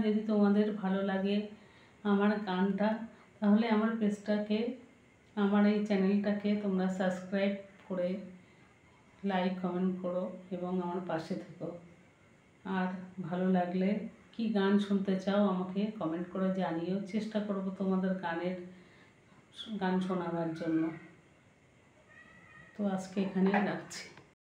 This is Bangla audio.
যদি তোমাদের ভালো লাগে আমার গানটা, তাহলে আমার পেজটাকে, আমার এই চ্যানেলটাকে তোমরা সাবস্ক্রাইব করে লাইক কমেন্ট করো এবং আমার পাশে থেকো। আর ভালো লাগলে কি গান শুনতে চাও আমাকে কমেন্ট করে জানিও, চেষ্টা করব তোমাদের গান শোনাবার জন্য। তো আজকে এখানেই রাখছি।